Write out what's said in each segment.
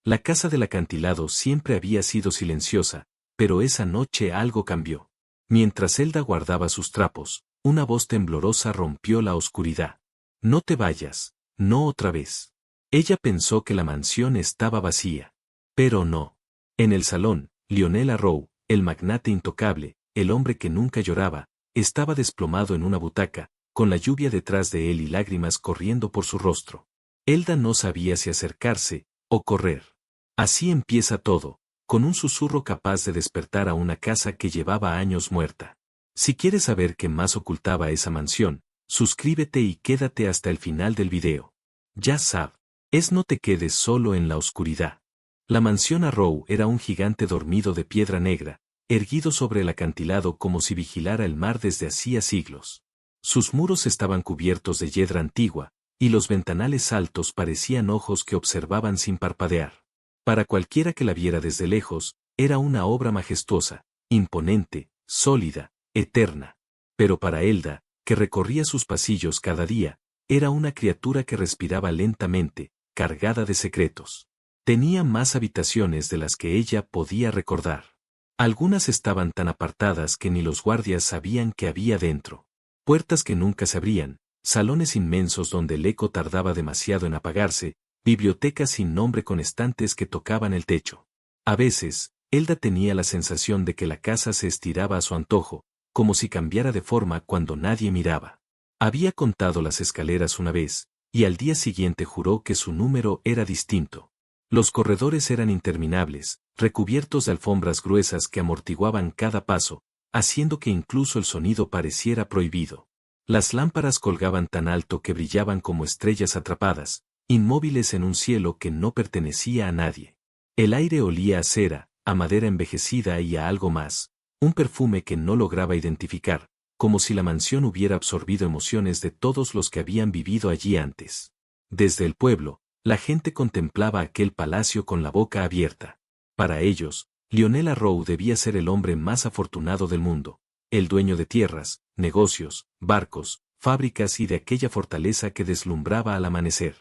La casa del acantilado siempre había sido silenciosa, pero esa noche algo cambió. Mientras Elda guardaba sus trapos, una voz temblorosa rompió la oscuridad. No te vayas, no otra vez. Ella pensó que la mansión estaba vacía. Pero no. En el salón, Lionel Arrow, el magnate intocable, el hombre que nunca lloraba, estaba desplomado en una butaca, con la lluvia detrás de él y lágrimas corriendo por su rostro. Elda no sabía si acercarse o correr. Así empieza todo, con un susurro capaz de despertar a una casa que llevaba años muerta. Si quieres saber qué más ocultaba esa mansión, suscríbete y quédate hasta el final del video. Ya sabes, no te quedes solo en la oscuridad. La mansión Arrow era un gigante dormido de piedra negra, erguido sobre el acantilado como si vigilara el mar desde hacía siglos. Sus muros estaban cubiertos de hiedra antigua, y los ventanales altos parecían ojos que observaban sin parpadear. Para cualquiera que la viera desde lejos, era una obra majestuosa, imponente, sólida, eterna. Pero para Elda, que recorría sus pasillos cada día, era una criatura que respiraba lentamente, cargada de secretos. Tenía más habitaciones de las que ella podía recordar. Algunas estaban tan apartadas que ni los guardias sabían que había dentro. Puertas que nunca se abrían, salones inmensos donde el eco tardaba demasiado en apagarse, bibliotecas sin nombre con estantes que tocaban el techo. A veces, Elda tenía la sensación de que la casa se estiraba a su antojo, como si cambiara de forma cuando nadie miraba. Había contado las escaleras una vez, y al día siguiente juró que su número era distinto. Los corredores eran interminables, recubiertos de alfombras gruesas que amortiguaban cada paso, haciendo que incluso el sonido pareciera prohibido. Las lámparas colgaban tan alto que brillaban como estrellas atrapadas, inmóviles en un cielo que no pertenecía a nadie. El aire olía a cera, a madera envejecida y a algo más, un perfume que no lograba identificar, como si la mansión hubiera absorbido emociones de todos los que habían vivido allí antes. Desde el pueblo, la gente contemplaba aquel palacio con la boca abierta. Para ellos, Lionel Arrow debía ser el hombre más afortunado del mundo, el dueño de tierras, negocios, barcos, fábricas y de aquella fortaleza que deslumbraba al amanecer.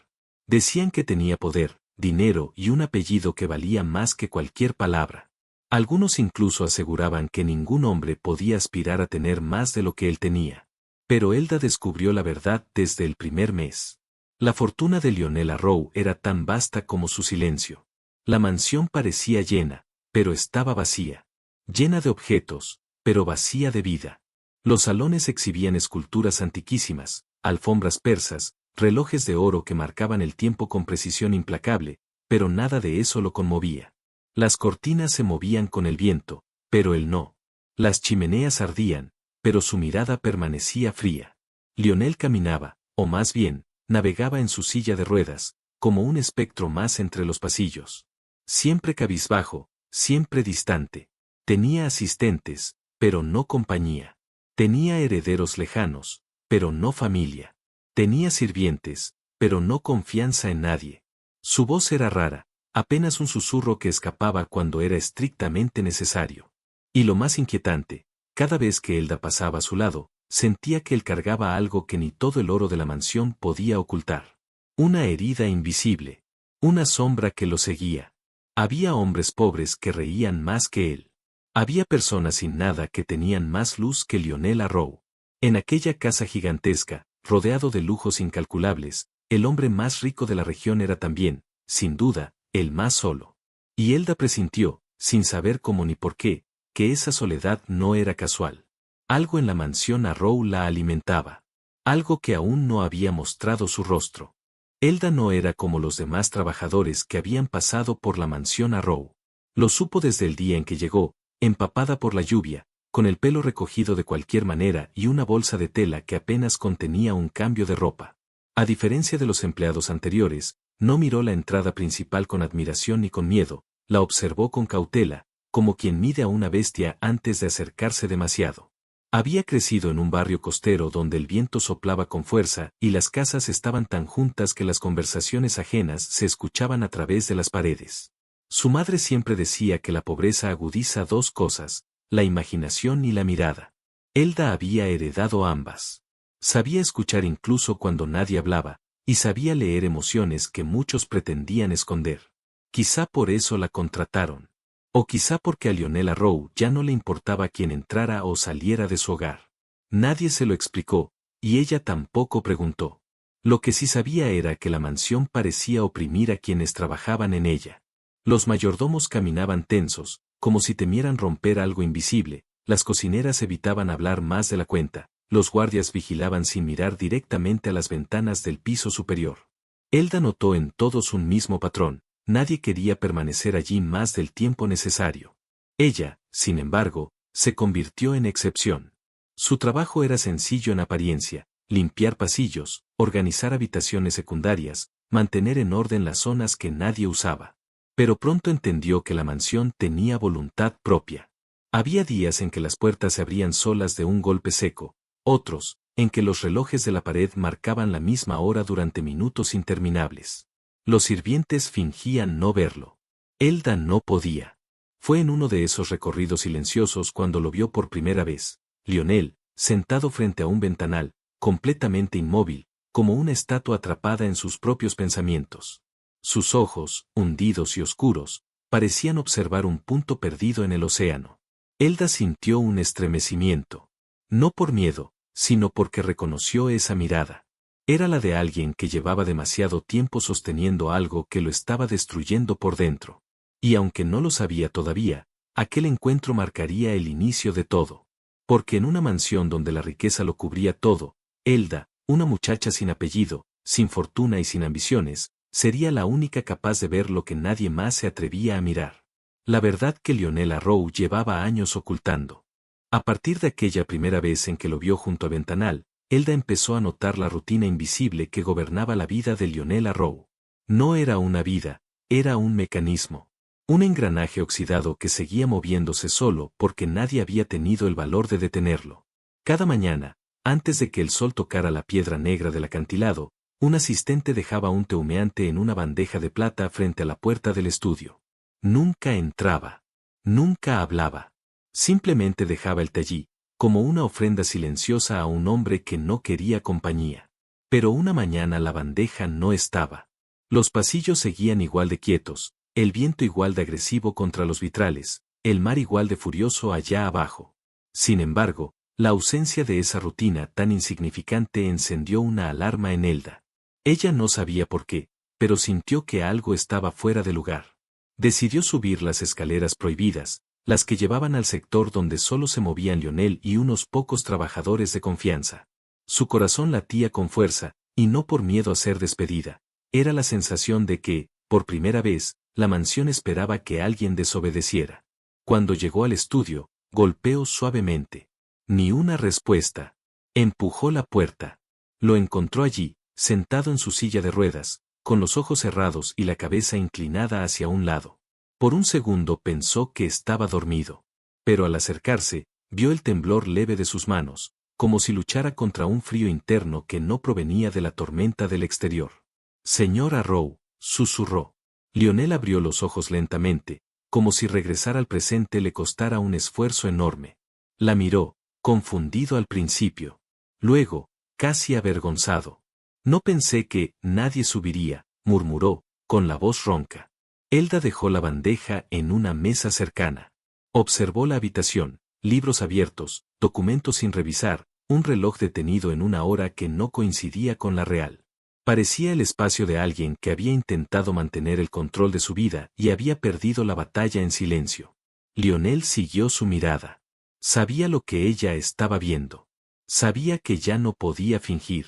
Decían que tenía poder, dinero y un apellido que valía más que cualquier palabra. Algunos incluso aseguraban que ningún hombre podía aspirar a tener más de lo que él tenía. Pero Elda descubrió la verdad desde el primer mes. La fortuna de Lionel Arrow era tan vasta como su silencio. La mansión parecía llena, pero estaba vacía. Llena de objetos, pero vacía de vida. Los salones exhibían esculturas antiquísimas, alfombras persas, relojes de oro que marcaban el tiempo con precisión implacable, pero nada de eso lo conmovía. Las cortinas se movían con el viento, pero él no. Las chimeneas ardían, pero su mirada permanecía fría. Lionel caminaba, o más bien, navegaba en su silla de ruedas, como un espectro más entre los pasillos. Siempre cabizbajo, siempre distante. Tenía asistentes, pero no compañía. Tenía herederos lejanos, pero no familia. Tenía sirvientes, pero no confianza en nadie. Su voz era rara, apenas un susurro que escapaba cuando era estrictamente necesario. Y lo más inquietante, cada vez que Elda pasaba a su lado, sentía que él cargaba algo que ni todo el oro de la mansión podía ocultar. Una herida invisible. Una sombra que lo seguía. Había hombres pobres que reían más que él. Había personas sin nada que tenían más luz que Lionel Arrow. En aquella casa gigantesca, rodeado de lujos incalculables, el hombre más rico de la región era también, sin duda, el más solo. Y Elda presintió, sin saber cómo ni por qué, que esa soledad no era casual. Algo en la mansión Arrow la alimentaba. Algo que aún no había mostrado su rostro. Elda no era como los demás trabajadores que habían pasado por la mansión Arrow. Lo supo desde el día en que llegó, empapada por la lluvia, con el pelo recogido de cualquier manera y una bolsa de tela que apenas contenía un cambio de ropa. A diferencia de los empleados anteriores, no miró la entrada principal con admiración ni con miedo, la observó con cautela, como quien mide a una bestia antes de acercarse demasiado. Había crecido en un barrio costero donde el viento soplaba con fuerza y las casas estaban tan juntas que las conversaciones ajenas se escuchaban a través de las paredes. Su madre siempre decía que la pobreza agudiza dos cosas, la imaginación y la mirada. Elda había heredado ambas. Sabía escuchar incluso cuando nadie hablaba, y sabía leer emociones que muchos pretendían esconder. Quizá por eso la contrataron. O quizá porque a Lionel Rowe ya no le importaba quién entrara o saliera de su hogar. Nadie se lo explicó, y ella tampoco preguntó. Lo que sí sabía era que la mansión parecía oprimir a quienes trabajaban en ella. Los mayordomos caminaban tensos, como si temieran romper algo invisible, las cocineras evitaban hablar más de la cuenta, los guardias vigilaban sin mirar directamente a las ventanas del piso superior. Elda notó en todos un mismo patrón, nadie quería permanecer allí más del tiempo necesario. Ella, sin embargo, se convirtió en excepción. Su trabajo era sencillo en apariencia, limpiar pasillos, organizar habitaciones secundarias, mantener en orden las zonas que nadie usaba. Pero pronto entendió que la mansión tenía voluntad propia. Había días en que las puertas se abrían solas de un golpe seco, otros, en que los relojes de la pared marcaban la misma hora durante minutos interminables. Los sirvientes fingían no verlo. Elda no podía. Fue en uno de esos recorridos silenciosos cuando lo vio por primera vez. Lionel, sentado frente a un ventanal, completamente inmóvil, como una estatua atrapada en sus propios pensamientos. Sus ojos, hundidos y oscuros, parecían observar un punto perdido en el océano. Elda sintió un estremecimiento. No por miedo, sino porque reconoció esa mirada. Era la de alguien que llevaba demasiado tiempo sosteniendo algo que lo estaba destruyendo por dentro. Y aunque no lo sabía todavía, aquel encuentro marcaría el inicio de todo. Porque en una mansión donde la riqueza lo cubría todo, Elda, una muchacha sin apellido, sin fortuna y sin ambiciones, sería la única capaz de ver lo que nadie más se atrevía a mirar. La verdad que Lionel Rowe llevaba años ocultando. A partir de aquella primera vez en que lo vio junto a ventanal, Elda empezó a notar la rutina invisible que gobernaba la vida de Lionel Rowe. No era una vida, era un mecanismo. Un engranaje oxidado que seguía moviéndose solo porque nadie había tenido el valor de detenerlo. Cada mañana, antes de que el sol tocara la piedra negra del acantilado, un asistente dejaba un té humeante en una bandeja de plata frente a la puerta del estudio. Nunca entraba. Nunca hablaba. Simplemente dejaba el té allí, como una ofrenda silenciosa a un hombre que no quería compañía. Pero una mañana la bandeja no estaba. Los pasillos seguían igual de quietos, el viento igual de agresivo contra los vitrales, el mar igual de furioso allá abajo. Sin embargo, la ausencia de esa rutina tan insignificante encendió una alarma en Elda. Ella no sabía por qué, pero sintió que algo estaba fuera de lugar. Decidió subir las escaleras prohibidas, las que llevaban al sector donde solo se movían Lionel y unos pocos trabajadores de confianza. Su corazón latía con fuerza, y no por miedo a ser despedida. Era la sensación de que, por primera vez, la mansión esperaba que alguien desobedeciera. Cuando llegó al estudio, golpeó suavemente. Ni una respuesta. Empujó la puerta. Lo encontró allí, sentado en su silla de ruedas, con los ojos cerrados y la cabeza inclinada hacia un lado. Por un segundo pensó que estaba dormido. Pero al acercarse, vio el temblor leve de sus manos, como si luchara contra un frío interno que no provenía de la tormenta del exterior. Señora Rowe, susurró. Lionel abrió los ojos lentamente, como si regresar al presente le costara un esfuerzo enorme. La miró, confundido al principio. Luego, casi avergonzado. No pensé que nadie subiría, murmuró, con la voz ronca. Elda dejó la bandeja en una mesa cercana. Observó la habitación, libros abiertos, documentos sin revisar, un reloj detenido en una hora que no coincidía con la real. Parecía el espacio de alguien que había intentado mantener el control de su vida y había perdido la batalla en silencio. Lionel siguió su mirada. Sabía lo que ella estaba viendo. Sabía que ya no podía fingir.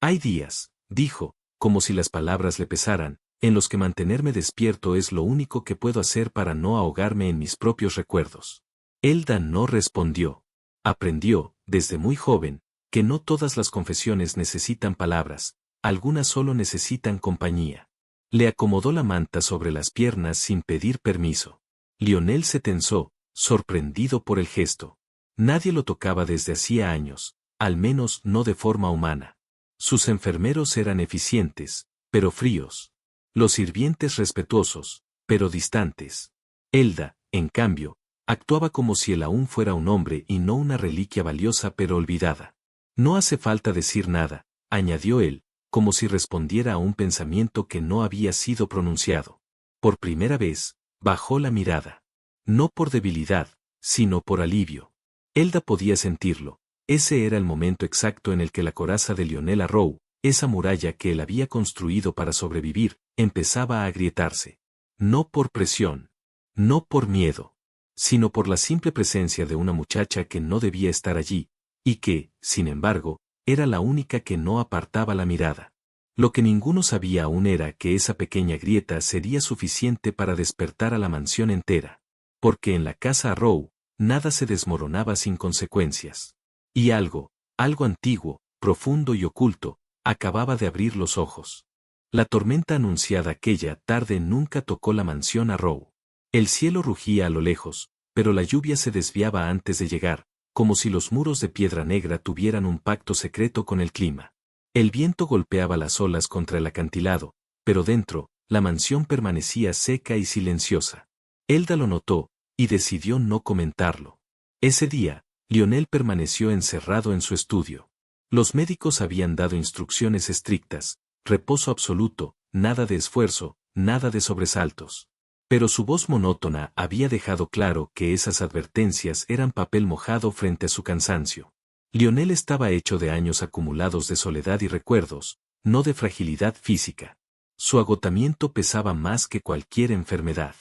Hay días, dijo, como si las palabras le pesaran, en los que mantenerme despierto es lo único que puedo hacer para no ahogarme en mis propios recuerdos. Elda no respondió. Aprendió, desde muy joven, que no todas las confesiones necesitan palabras, algunas solo necesitan compañía. Le acomodó la manta sobre las piernas sin pedir permiso. Lionel se tensó, sorprendido por el gesto. Nadie lo tocaba desde hacía años, al menos no de forma humana. Sus enfermeros eran eficientes, pero fríos. Los sirvientes respetuosos, pero distantes. Elda, en cambio, actuaba como si él aún fuera un hombre y no una reliquia valiosa pero olvidada. No hace falta decir nada, añadió él, como si respondiera a un pensamiento que no había sido pronunciado. Por primera vez, bajó la mirada. No por debilidad, sino por alivio. Elda podía sentirlo. Ese era el momento exacto en el que la coraza de Lionel Arrow, esa muralla que él había construido para sobrevivir, empezaba a agrietarse. No por presión. No por miedo. Sino por la simple presencia de una muchacha que no debía estar allí, y que, sin embargo, era la única que no apartaba la mirada. Lo que ninguno sabía aún era que esa pequeña grieta sería suficiente para despertar a la mansión entera. Porque en la casa Arrow, nada se desmoronaba sin consecuencias. Y algo antiguo, profundo y oculto, acababa de abrir los ojos. La tormenta anunciada aquella tarde nunca tocó la mansión Arrow. El cielo rugía a lo lejos, pero la lluvia se desviaba antes de llegar, como si los muros de piedra negra tuvieran un pacto secreto con el clima. El viento golpeaba las olas contra el acantilado, pero dentro, la mansión permanecía seca y silenciosa. Elda lo notó, y decidió no comentarlo. Ese día, Lionel permaneció encerrado en su estudio. Los médicos habían dado instrucciones estrictas, reposo absoluto, nada de esfuerzo, nada de sobresaltos. Pero su voz monótona había dejado claro que esas advertencias eran papel mojado frente a su cansancio. Lionel estaba hecho de años acumulados de soledad y recuerdos, no de fragilidad física. Su agotamiento pesaba más que cualquier enfermedad.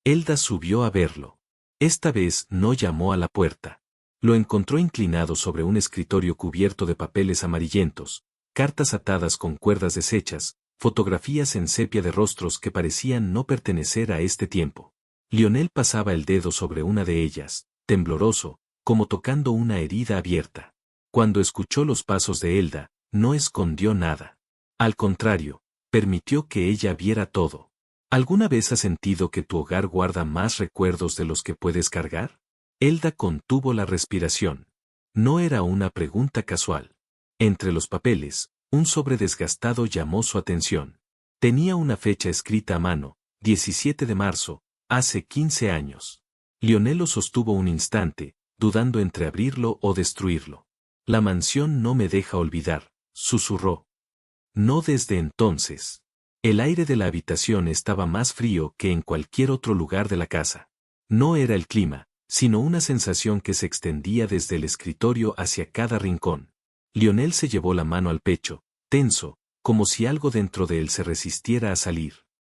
Elda subió a verlo. Esta vez no llamó a la puerta. Lo encontró inclinado sobre un escritorio cubierto de papeles amarillentos, cartas atadas con cuerdas deshechas, fotografías en sepia de rostros que parecían no pertenecer a este tiempo. Lionel pasaba el dedo sobre una de ellas, tembloroso, como tocando una herida abierta. Cuando escuchó los pasos de Elda, no escondió nada. Al contrario, permitió que ella viera todo. ¿Alguna vez has sentido que tu hogar guarda más recuerdos de los que puedes cargar? Elda contuvo la respiración. No era una pregunta casual. Entre los papeles, un sobre desgastado llamó su atención. Tenía una fecha escrita a mano, 17 de marzo, hace 15 años. Lionel lo sostuvo un instante, dudando entre abrirlo o destruirlo. La mansión no me deja olvidar, susurró. No desde entonces. El aire de la habitación estaba más frío que en cualquier otro lugar de la casa. No era el clima, sino una sensación que se extendía desde el escritorio hacia cada rincón. Lionel se llevó la mano al pecho, tenso, como si algo dentro de él se resistiera a salir.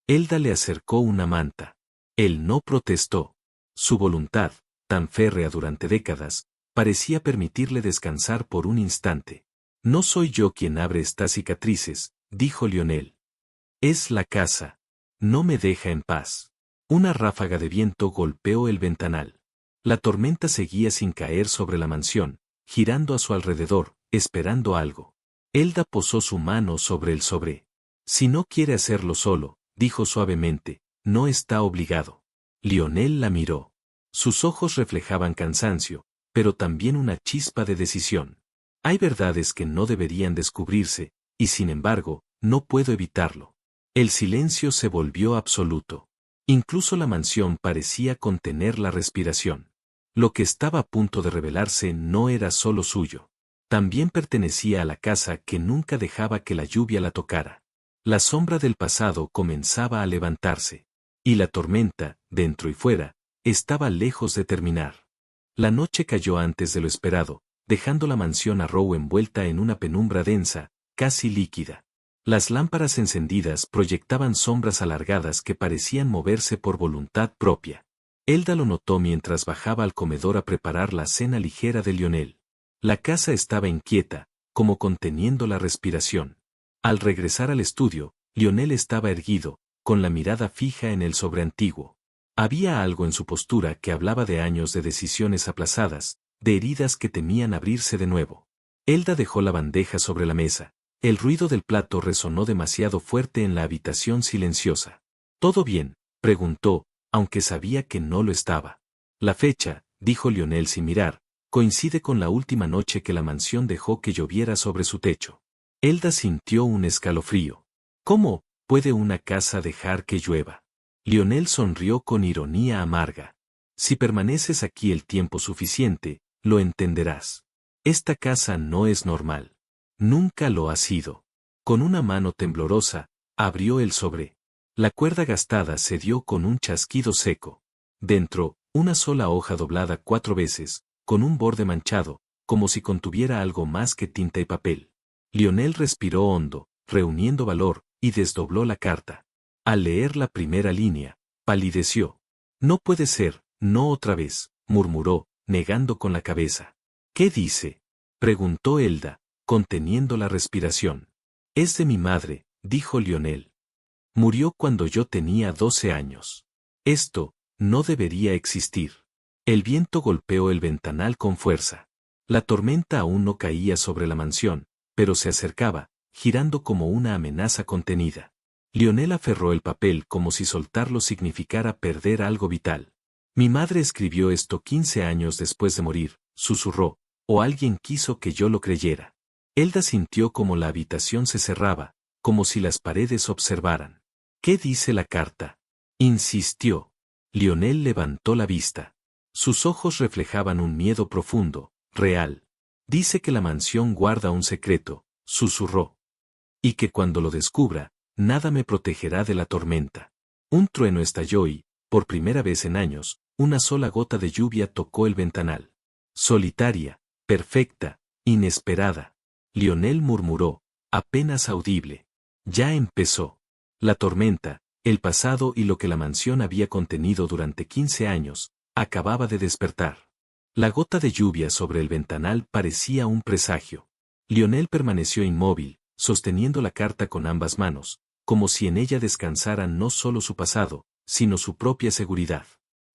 Elda le acercó una manta. Él no protestó. Su voluntad, tan férrea durante décadas, parecía permitirle descansar por un instante. No soy yo quien abre estas cicatrices, dijo Lionel. Es la casa. No me deja en paz. Una ráfaga de viento golpeó el ventanal. La tormenta seguía sin caer sobre la mansión, girando a su alrededor, esperando algo. Elda posó su mano sobre el sobre. Si no quiere hacerlo solo, dijo suavemente, no está obligado. Lionel la miró. Sus ojos reflejaban cansancio, pero también una chispa de decisión. Hay verdades que no deberían descubrirse, y sin embargo, no puedo evitarlo. El silencio se volvió absoluto. Incluso la mansión parecía contener la respiración. Lo que estaba a punto de revelarse no era solo suyo. También pertenecía a la casa que nunca dejaba que la lluvia la tocara. La sombra del pasado comenzaba a levantarse. Y la tormenta, dentro y fuera, estaba lejos de terminar. La noche cayó antes de lo esperado, dejando la mansión Arrow envuelta en una penumbra densa, casi líquida. Las lámparas encendidas proyectaban sombras alargadas que parecían moverse por voluntad propia. Elda lo notó mientras bajaba al comedor a preparar la cena ligera de Lionel. La casa estaba inquieta, como conteniendo la respiración. Al regresar al estudio, Lionel estaba erguido, con la mirada fija en el sobre antiguo. Había algo en su postura que hablaba de años de decisiones aplazadas, de heridas que temían abrirse de nuevo. Elda dejó la bandeja sobre la mesa. El ruido del plato resonó demasiado fuerte en la habitación silenciosa. ¿Todo bien?, preguntó, aunque sabía que no lo estaba. La fecha, dijo Lionel sin mirar, coincide con la última noche que la mansión dejó que lloviera sobre su techo. Elda sintió un escalofrío. ¿Cómo puede una casa dejar que llueva? Lionel sonrió con ironía amarga. Si permaneces aquí el tiempo suficiente, lo entenderás. Esta casa no es normal. Nunca lo ha sido. Con una mano temblorosa, abrió el sobre. La cuerda gastada se dio con un chasquido seco. Dentro, una sola hoja doblada 4 veces, con un borde manchado, como si contuviera algo más que tinta y papel. Lionel respiró hondo, reuniendo valor, y desdobló la carta. Al leer la primera línea, palideció. No puede ser, no otra vez, murmuró, negando con la cabeza. ¿Qué dice? Preguntó Elda, conteniendo la respiración. Es de mi madre, dijo Lionel. Murió cuando yo tenía 12 años. Esto no debería existir. El viento golpeó el ventanal con fuerza. La tormenta aún no caía sobre la mansión, pero se acercaba, girando como una amenaza contenida. Lionel aferró el papel como si soltarlo significara perder algo vital. Mi madre escribió esto 15 años después de morir, susurró, o alguien quiso que yo lo creyera. Elda sintió como la habitación se cerraba, como si las paredes observaran. ¿Qué dice la carta? Insistió. Lionel levantó la vista. Sus ojos reflejaban un miedo profundo, real. Dice que la mansión guarda un secreto, susurró. Y que cuando lo descubra, nada me protegerá de la tormenta. Un trueno estalló y, por primera vez en años, una sola gota de lluvia tocó el ventanal. Solitaria, perfecta, inesperada. Lionel murmuró, apenas audible. Ya empezó. La tormenta, el pasado y lo que la mansión había contenido durante 15 años, acababa de despertar. La gota de lluvia sobre el ventanal parecía un presagio. Lionel permaneció inmóvil, sosteniendo la carta con ambas manos, como si en ella descansara no solo su pasado, sino su propia seguridad.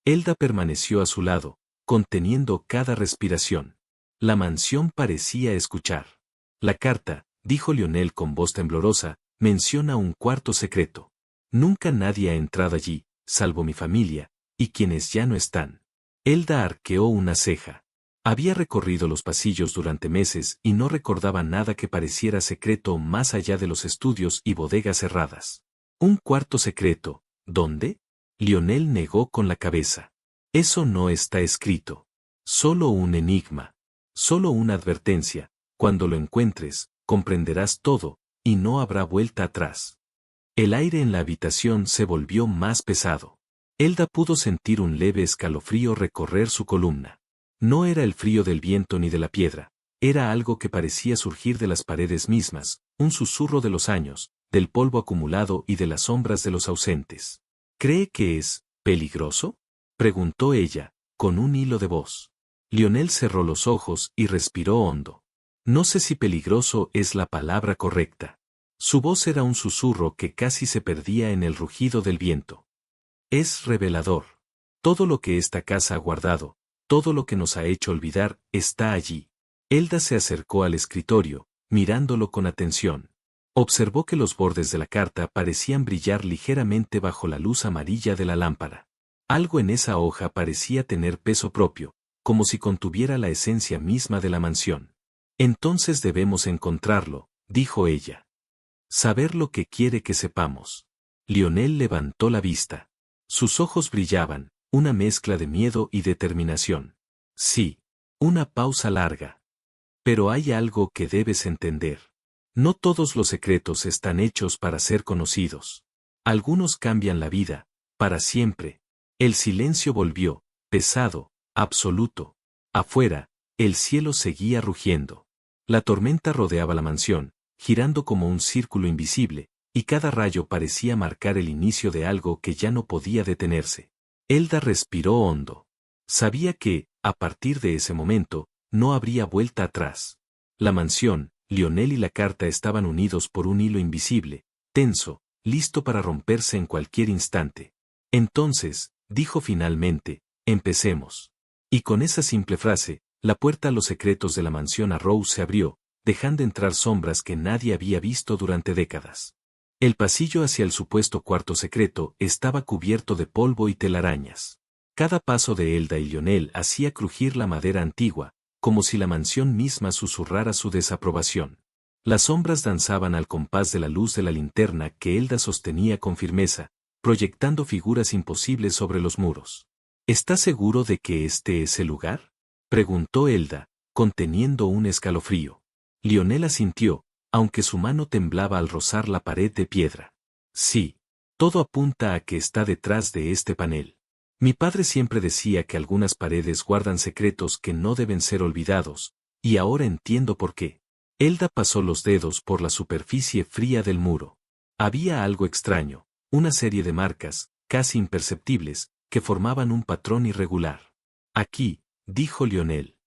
Elda permaneció a su lado, conteniendo cada respiración. La mansión parecía escuchar. La carta, dijo Lionel con voz temblorosa, menciona un cuarto secreto. Nunca nadie ha entrado allí, salvo mi familia, y quienes ya no están. Elda arqueó una ceja. Había recorrido los pasillos durante meses y no recordaba nada que pareciera secreto más allá de los estudios y bodegas cerradas. ¿Un cuarto secreto? ¿Dónde? Lionel negó con la cabeza. Eso no está escrito. Solo un enigma. Solo una advertencia. Cuando lo encuentres, comprenderás todo, y no habrá vuelta atrás. El aire en la habitación se volvió más pesado. Elda pudo sentir un leve escalofrío recorrer su columna. No era el frío del viento ni de la piedra, era algo que parecía surgir de las paredes mismas, un susurro de los años, del polvo acumulado y de las sombras de los ausentes. ¿Cree que es peligroso? Preguntó ella, con un hilo de voz. Lionel cerró los ojos y respiró hondo. No sé si peligroso es la palabra correcta. Su voz era un susurro que casi se perdía en el rugido del viento. Es revelador. Todo lo que esta casa ha guardado, todo lo que nos ha hecho olvidar, está allí. Elda se acercó al escritorio, mirándolo con atención. Observó que los bordes de la carta parecían brillar ligeramente bajo la luz amarilla de la lámpara. Algo en esa hoja parecía tener peso propio, como si contuviera la esencia misma de la mansión. Entonces debemos encontrarlo, dijo ella. Saber lo que quiere que sepamos. Lionel levantó la vista. Sus ojos brillaban, una mezcla de miedo y determinación. Sí. Una pausa larga. Pero hay algo que debes entender. No todos los secretos están hechos para ser conocidos. Algunos cambian la vida, para siempre. El silencio volvió, pesado, absoluto. Afuera, el cielo seguía rugiendo. La tormenta rodeaba la mansión, girando como un círculo invisible, y cada rayo parecía marcar el inicio de algo que ya no podía detenerse. Elda respiró hondo. Sabía que, a partir de ese momento, no habría vuelta atrás. La mansión, Lionel y la carta estaban unidos por un hilo invisible, tenso, listo para romperse en cualquier instante. Entonces, dijo finalmente, empecemos. Y con esa simple frase, la puerta a los secretos de la mansión Arrow se abrió, dejando entrar sombras que nadie había visto durante décadas. El pasillo hacia el supuesto cuarto secreto estaba cubierto de polvo y telarañas. Cada paso de Elda y Lionel hacía crujir la madera antigua, como si la mansión misma susurrara su desaprobación. Las sombras danzaban al compás de la luz de la linterna que Elda sostenía con firmeza, proyectando figuras imposibles sobre los muros. ¿Está seguro de que este es el lugar?, preguntó Elda, conteniendo un escalofrío. Lionel asintió, aunque su mano temblaba al rozar la pared de piedra. Sí. Todo apunta a que está detrás de este panel. Mi padre siempre decía que algunas paredes guardan secretos que no deben ser olvidados, y ahora entiendo por qué. Elda pasó los dedos por la superficie fría del muro. Había algo extraño, una serie de marcas, casi imperceptibles, que formaban un patrón irregular. Aquí, dijo Lionel.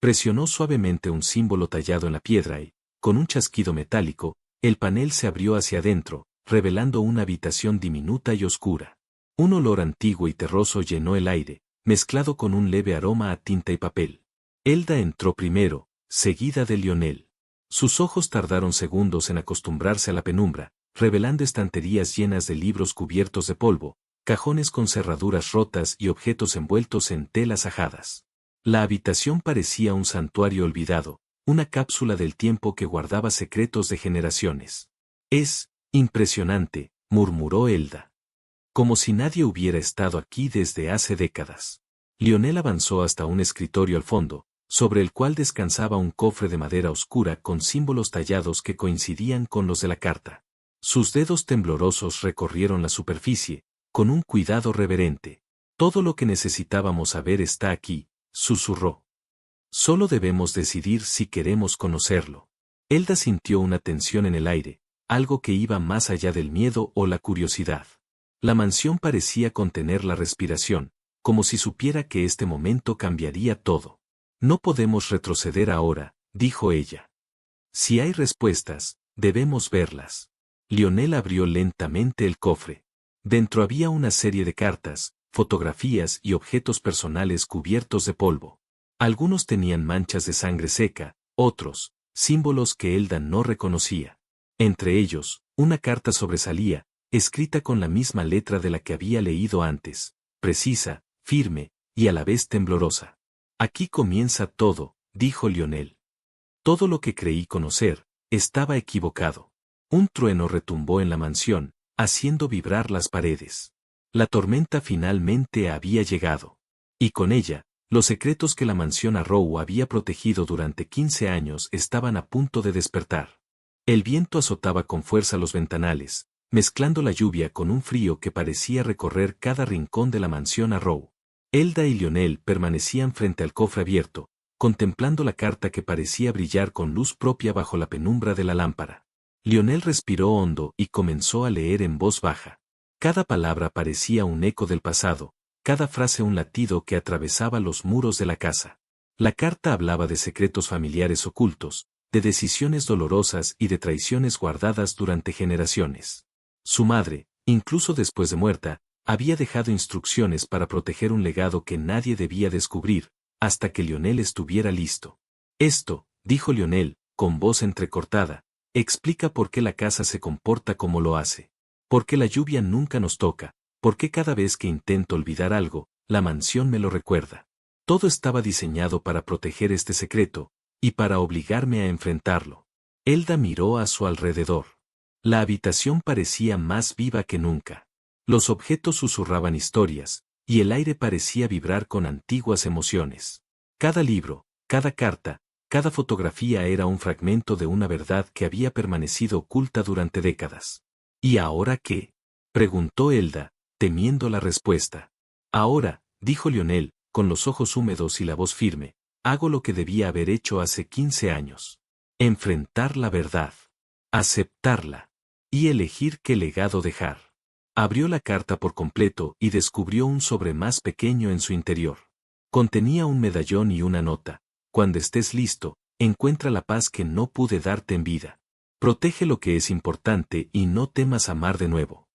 Presionó suavemente un símbolo tallado en la piedra y, con un chasquido metálico, el panel se abrió hacia adentro, revelando una habitación diminuta y oscura. Un olor antiguo y terroso llenó el aire, mezclado con un leve aroma a tinta y papel. Elda entró primero, seguida de Lionel. Sus ojos tardaron segundos en acostumbrarse a la penumbra, revelando estanterías llenas de libros cubiertos de polvo, cajones con cerraduras rotas y objetos envueltos en telas ajadas. La habitación parecía un santuario olvidado, una cápsula del tiempo que guardaba secretos de generaciones. Es impresionante, murmuró Elda. Como si nadie hubiera estado aquí desde hace décadas. Lionel avanzó hasta un escritorio al fondo, sobre el cual descansaba un cofre de madera oscura con símbolos tallados que coincidían con los de la carta. Sus dedos temblorosos recorrieron la superficie, con un cuidado reverente. Todo lo que necesitábamos saber está aquí, susurró. Solo debemos decidir si queremos conocerlo. Elda sintió una tensión en el aire, algo que iba más allá del miedo o la curiosidad. La mansión parecía contener la respiración, como si supiera que este momento cambiaría todo. No podemos retroceder ahora, dijo ella. Si hay respuestas, debemos verlas. Lionel abrió lentamente el cofre. Dentro había una serie de cartas, fotografías y objetos personales cubiertos de polvo. Algunos tenían manchas de sangre seca, otros, símbolos que Elda no reconocía. Entre ellos, una carta sobresalía, escrita con la misma letra de la que había leído antes, precisa, firme, y a la vez temblorosa. Aquí comienza todo, dijo Lionel. Todo lo que creí conocer, estaba equivocado. Un trueno retumbó en la mansión, haciendo vibrar las paredes. La tormenta finalmente había llegado. Y con ella, los secretos que la mansión Arrow había protegido durante 15 años estaban a punto de despertar. El viento azotaba con fuerza los ventanales, mezclando la lluvia con un frío que parecía recorrer cada rincón de la mansión Arrow. Elda y Lionel permanecían frente al cofre abierto, contemplando la carta que parecía brillar con luz propia bajo la penumbra de la lámpara. Lionel respiró hondo y comenzó a leer en voz baja. Cada palabra parecía un eco del pasado, cada frase un latido que atravesaba los muros de la casa. La carta hablaba de secretos familiares ocultos, de decisiones dolorosas y de traiciones guardadas durante generaciones. Su madre, incluso después de muerta, había dejado instrucciones para proteger un legado que nadie debía descubrir, hasta que Lionel estuviera listo. Esto, dijo Lionel, con voz entrecortada, explica por qué la casa se comporta como lo hace. Por qué la lluvia nunca nos toca, por qué cada vez que intento olvidar algo, la mansión me lo recuerda. Todo estaba diseñado para proteger este secreto, y para obligarme a enfrentarlo. Elda miró a su alrededor. La habitación parecía más viva que nunca. Los objetos susurraban historias, y el aire parecía vibrar con antiguas emociones. Cada libro, cada carta, cada fotografía era un fragmento de una verdad que había permanecido oculta durante décadas. ¿Y ahora qué?, preguntó Elda, temiendo la respuesta. Ahora, dijo Lionel, con los ojos húmedos y la voz firme, hago lo que debía haber hecho hace 15 años. Enfrentar la verdad. Aceptarla. Y elegir qué legado dejar. Abrió la carta por completo y descubrió un sobre más pequeño en su interior. Contenía un medallón y una nota. Cuando estés listo, encuentra la paz que no pude darte en vida. Protege lo que es importante y no temas amar de nuevo.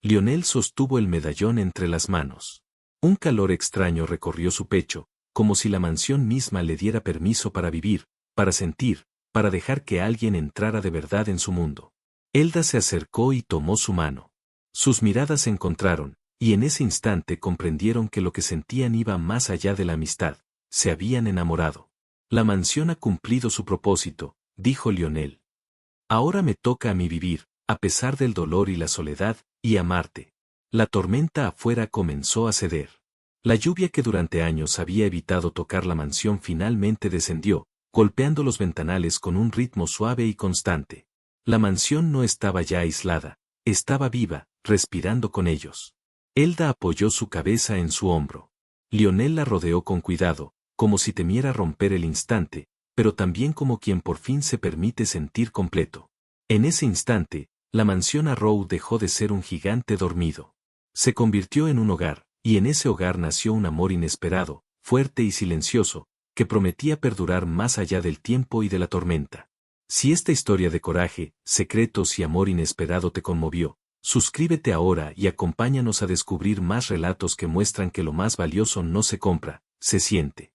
Lionel sostuvo el medallón entre las manos. Un calor extraño recorrió su pecho, como si la mansión misma le diera permiso para vivir, para sentir, para dejar que alguien entrara de verdad en su mundo. Elda se acercó y tomó su mano. Sus miradas se encontraron, y en ese instante comprendieron que lo que sentían iba más allá de la amistad, se habían enamorado. La mansión ha cumplido su propósito, dijo Lionel. Ahora me toca a mí vivir, a pesar del dolor y la soledad, y amarte. La tormenta afuera comenzó a ceder. La lluvia que durante años había evitado tocar la mansión finalmente descendió, golpeando los ventanales con un ritmo suave y constante. La mansión no estaba ya aislada, estaba viva, respirando con ellos. Elda apoyó su cabeza en su hombro. Lionel la rodeó con cuidado, como si temiera romper el instante, pero también como quien por fin se permite sentir completo. En ese instante, la mansión Arrow dejó de ser un gigante dormido. Se convirtió en un hogar, y en ese hogar nació un amor inesperado, fuerte y silencioso, que prometía perdurar más allá del tiempo y de la tormenta. Si esta historia de coraje, secretos y amor inesperado te conmovió, suscríbete ahora y acompáñanos a descubrir más relatos que muestran que lo más valioso no se compra, se siente.